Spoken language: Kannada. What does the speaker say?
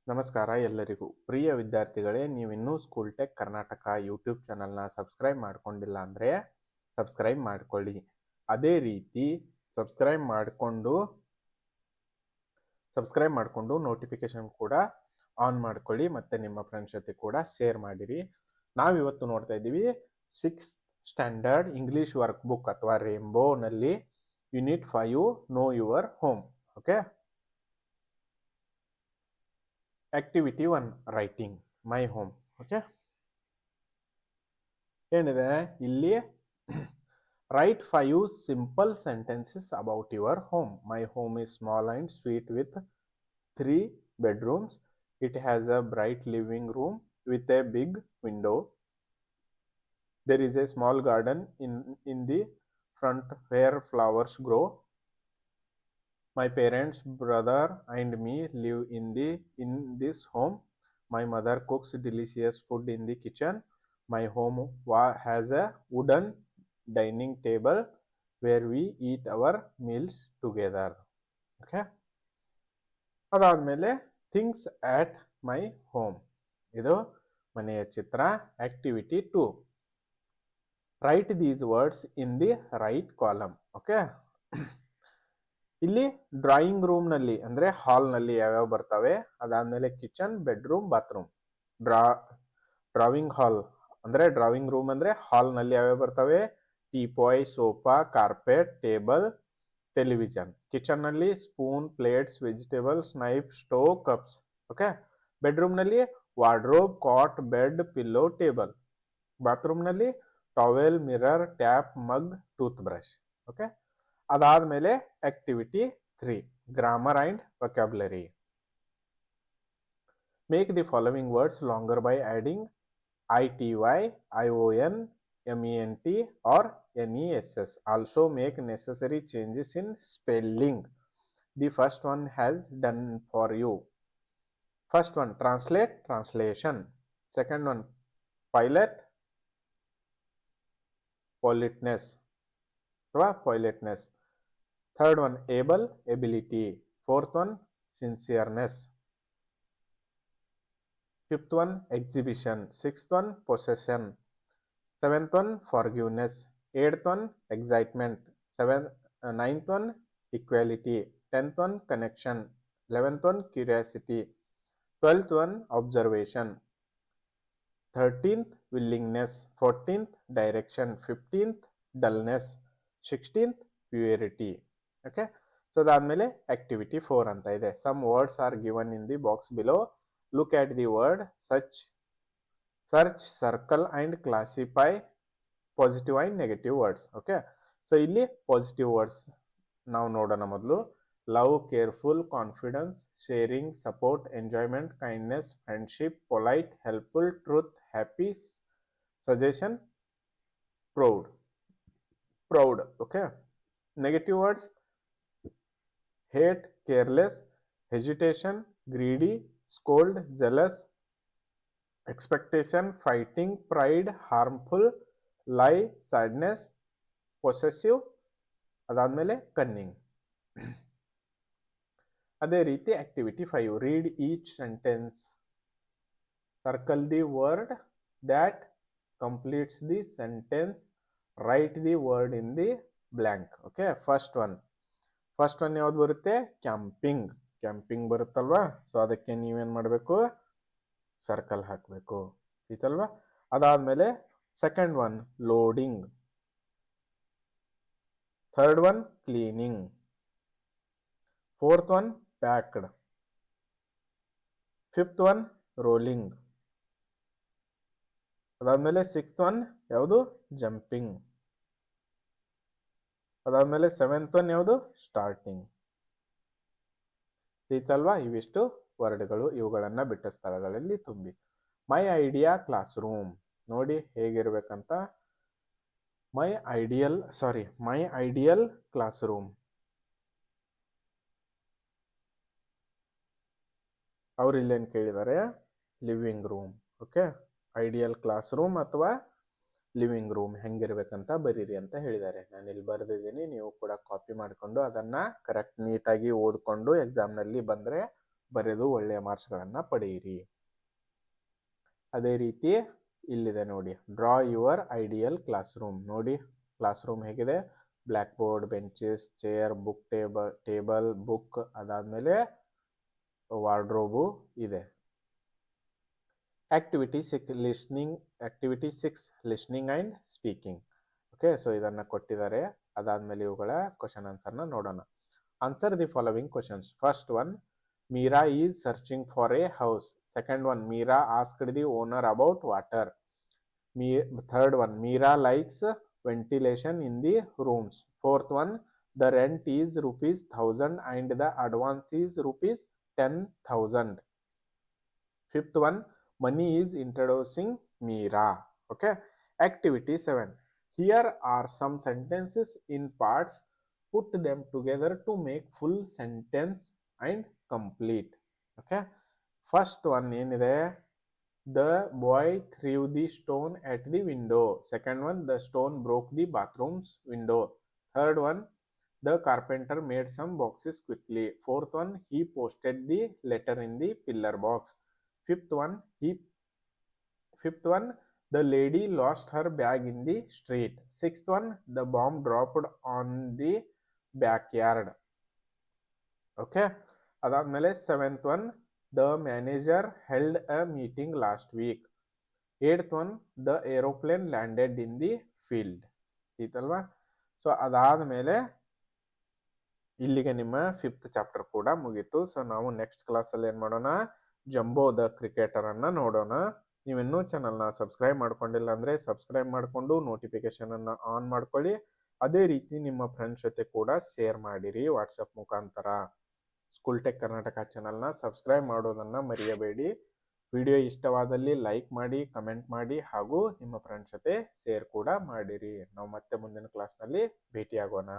ನಮಸ್ಕಾರ ಎಲ್ಲರಿಗೂ. ಪ್ರಿಯ ವಿದ್ಯಾರ್ಥಿಗಳೇ, ನೀವಿನ್ನೂ ಸ್ಕೂಲ್ ಟೆಕ್ ಕರ್ನಾಟಕ ಯೂಟ್ಯೂಬ್ ಚಾನಲ್ನ ಸಬ್ಸ್ಕ್ರೈಬ್ ಮಾಡ್ಕೊಂಡಿಲ್ಲ ಅಂದರೆ ಸಬ್ಸ್ಕ್ರೈಬ್ ಮಾಡ್ಕೊಳ್ಳಿ. ಅದೇ ರೀತಿ ಸಬ್ಸ್ಕ್ರೈಬ್ ಮಾಡಿಕೊಂಡು ನೋಟಿಫಿಕೇಶನ್ ಕೂಡ ಆನ್ ಮಾಡ್ಕೊಳ್ಳಿ ಮತ್ತು ನಿಮ್ಮ ಫ್ರೆಂಡ್ಸ್ ಜೊತೆ ಕೂಡ ಶೇರ್ ಮಾಡಿರಿ. ನಾವಿವತ್ತು ನೋಡ್ತಾ ಇದ್ದೀವಿ 6th standard English work book ಅಥವಾ ರೇಂಬೋನಲ್ಲಿ unit 5 know your home. Okay, activity 1 writing my home. Okay, ಏನಿದೆ ಇಲ್ಲಿ? Write 5 simple sentences about your home. My home is small and sweet with 3 bedrooms. It has a bright living room with a big window. There is a small garden in the front where flowers grow. My parents, brother and me live in this home. My mother cooks delicious food in the kitchen. My home has a wooden dining table where we eat our meals together. Okay, ಅದಾದಮೇಲೆ ಥಿಂಗ್ಸ್ ಆಟ್ ಮೈ ಹೋಮ್, ಇದು ಮನೆಯ ಚಿತ್ರ. Activity 2, write these words in the right column. Okay, ಇಲ್ಲಿ ಡ್ರಾಯಿಂಗ್ ರೂಮ್ನಲ್ಲಿ ಅಂದರೆ ಹಾಲ್ನಲ್ಲಿ ಯಾವ್ಯಾವ ಬರ್ತವೆ, ಅದಾದಮೇಲೆ kitchen, bedroom, bathroom. Drawing hall ಅಂದರೆ ಡ್ರಾವಿಂಗ್ ರೂಮ್ ಅಂದರೆ ಹಾಲ್ನಲ್ಲಿ ಯಾವ್ಯಾವ ಬರ್ತವೆ? Teapoy, sofa, carpet, table, television. ಕಿಚನ್ನಲ್ಲಿ spoon, plates, vegetables, knife, stove, cups. Okay, ಬೆಡ್ರೂಮ್ನಲ್ಲಿ wardrobe, cot, bed, pillow, table. ಬಾತ್ರೂಮ್ನಲ್ಲಿ towel, mirror, tap, mug, tooth brush. Okay, ಅದಾದಮೇಲೆ activity 3, grammar and vocabulary. Make the following words longer by adding ITY, ION, MENT or NESS. Also make necessary changes in spelling. The first one has done for you. First one, translate, translation. Second one, pilot, politeness ಅಥವಾ politeness. Third one, able, ability. Fourth one, sincereness. Fifth one, exhibition. Sixth one, possession. Seventh one, forgiveness. Eighth one, excitement. Ninth one, equality. 10th one, connection. 11th one, curiosity. 12th one, observation. 13th, willingness. 14th, direction. 15th, dullness. 16th, purity. Okay, so ಅದಾದಮೇಲೆ ಆಕ್ಟಿವಿಟಿ 4 ಅಂತ ಇದೆ. Some words are given in the box below. Look at the word, search, circle and classify positive and negative words. Okay, so ಇಲ್ಲಿ ಪಾಸಿಟಿವ್ ವರ್ಡ್ಸ್ ನಾವು ನೋಡೋಣ. ಮೊದಲು love, careful, confidence, sharing, support, enjoyment, kindness, friendship, polite, helpful, truth, happy, suggestion, proud. Okay, negative words hate, careless, hesitation, greedy, scold, jealous, expectation, fighting, pride, harmful, lie, sadness, possessive, ಅದಾದಮೇಲೆ cunning. ಅದೇ ರೀತಿ activity 5, read each sentence. Circle the word that completes the sentence. Write the word in the blank. Okay, first one ಯಾವ್ದು ಬರುತ್ತೆ? ಕ್ಯಾಂಪಿಂಗ್ ಬರುತ್ತಲ್ವಾ? ಸೊ ಅದಕ್ಕೆ ನೀವೇನು ಮಾಡಬೇಕು? ಸರ್ಕಲ್ ಹಾಕಬೇಕು, ಐತಲ್ವಾ? ಅದಾದಮೇಲೆ second one loading. Third one cleaning. Fourth one packed. Fifth one rolling. ಅದಾದಮೇಲೆ ಸಿಕ್ಸ್ತ್ ಒನ್ ಯಾವುದು? ಜಂಪಿಂಗ್. ಅದಾದಮೇಲೆ ಸೆವೆಂತ್ ಒನ್ ಯಾವುದು? ಸ್ಟಾರ್ಟಿಂಗ್. ಐತಲ್ವಾ? ಇವಿಷ್ಟು ವರ್ಡ್ಗಳು. ಇವುಗಳನ್ನು ಬಿಟ್ಟ ಸ್ಥಳಗಳಲ್ಲಿ ತುಂಬಿ. ಮೈ ಕ್ಲಾಸ್ ರೂಮ್ ನೋಡಿ ಹೇಗಿರ್ಬೇಕಂತ. ಮೈ ಐಡಿಯಲ್ ಕ್ಲಾಸ್ ರೂಮ್. ಅವ್ರು ಇಲ್ಲೇನು ಕೇಳಿದ್ದಾರೆ? Living room. Okay, ideal class room ಅಥವಾ ಲಿವಿಂಗ್ ರೂಮ್ ಹೆಂಗಿರ್ಬೇಕಂತ ಬರೀರಿ ಅಂತ ಹೇಳಿದ್ದಾರೆ. ನಾನು ಇಲ್ಲಿ ಬರೆದಿದ್ದೀನಿ, ನೀವು ಕೂಡ ಕಾಪಿ ಮಾಡಿಕೊಂಡು ಅದನ್ನು ಕರೆಕ್ಟ್ ನೀಟಾಗಿ ಓದ್ಕೊಂಡು ಎಕ್ಸಾಮ್ನಲ್ಲಿ ಬಂದರೆ ಬರೆದು ಒಳ್ಳೆಯ ಮಾರ್ಕ್ಸ್ಗಳನ್ನು ಪಡೆಯಿರಿ. ಅದೇ ರೀತಿ ಇಲ್ಲಿದೆ ನೋಡಿ, draw your ideal class room. ನೋಡಿ ಕ್ಲಾಸ್ ರೂಮ್ ಹೇಗಿದೆ, black board, benches, chair, book table, book, ಅದಾದಮೇಲೆ ವಾರ್ಡ್ರೋಬು ಇದೆ. Activity 6 listening and speaking. Okay, so ಇದನ್ನು ಕೊಟ್ಟಿದ್ದಾರೆ. ಅದಾದಮೇಲೆ ಇವುಗಳ ಕ್ವಶನ್ ಆನ್ಸರ್ನ ನೋಡೋಣ. Answer the following questions. First one, Meera is searching for a house. Second one, Meera asked the owner about water. Third one, Meera likes ventilation in the rooms. Fourth one, the rent is rupees 1000 and the advance is rupees 10,000. Fifth one, money is introducing Meera. Okay. Activity 7. Here are some sentences in parts. Put them together to make full sentence and complete. Okay. First one ಏನಿದೆ, the boy threw the stone at the window. Second one, the stone broke the bathroom's window. Third one, the carpenter made some boxes quickly. Fourth one, he posted the letter in the pillar box. Fifth one, the lady lost her bag in the street. Sixth one, the bomb dropped on the backyard. Okay. ಅದಾದ್ಮೇಲೆ seventh one, the manager held a meeting last week. Eighth one, the aeroplane landed in the field. ಈತಲ್ವಾ? ಸೊ ಅದಾದ್ಮೇಲೆ ಇಲ್ಲಿಗೆ ನಿಮ್ಮ 5th ಚಾಪ್ಟರ್ ಕೂಡ ಮುಗೀತು. ಸೊ ನಾವು ನೆಕ್ಸ್ಟ್ ಕ್ಲಾಸಲ್ಲಿ ಏನು ಮಾಡೋಣ, ಜಂಬೋ ದ ಕ್ರಿಕೆಟರ್ ಅನ್ನ ನೋಡೋಣ. ನೀವಿನ್ನೂ ಚಾನಲ್ನ ಸಬ್ಸ್ಕ್ರೈಬ್ ಮಾಡ್ಕೊಂಡಿಲ್ಲ ಅಂದರೆ ಸಬ್ಸ್ಕ್ರೈಬ್ ಮಾಡಿಕೊಂಡು ನೋಟಿಫಿಕೇಶನ್ ಅನ್ನು ಆನ್ ಮಾಡ್ಕೊಳ್ಳಿ. ಅದೇ ರೀತಿ ನಿಮ್ಮ ಫ್ರೆಂಡ್ಸ್ ಜೊತೆ ಕೂಡ ಶೇರ್ ಮಾಡಿರಿ ವಾಟ್ಸಪ್ ಮುಖಾಂತರ. ಸ್ಕೂಲ್ ಟೆಕ್ ಕರ್ನಾಟಕ ಚಾನಲ್ನ ಸಬ್ಸ್ಕ್ರೈಬ್ ಮಾಡೋದನ್ನು ಮರೆಯಬೇಡಿ. ವಿಡಿಯೋ ಇಷ್ಟವಾದಲ್ಲಿ ಲೈಕ್ ಮಾಡಿ, ಕಮೆಂಟ್ ಮಾಡಿ, ಹಾಗೂ ನಿಮ್ಮ ಫ್ರೆಂಡ್ಸ್ ಜೊತೆ ಶೇರ್ ಕೂಡ ಮಾಡಿರಿ. ನಾವು ಮತ್ತೆ ಮುಂದಿನ ಕ್ಲಾಸ್ನಲ್ಲಿ ಭೇಟಿಯಾಗೋಣ.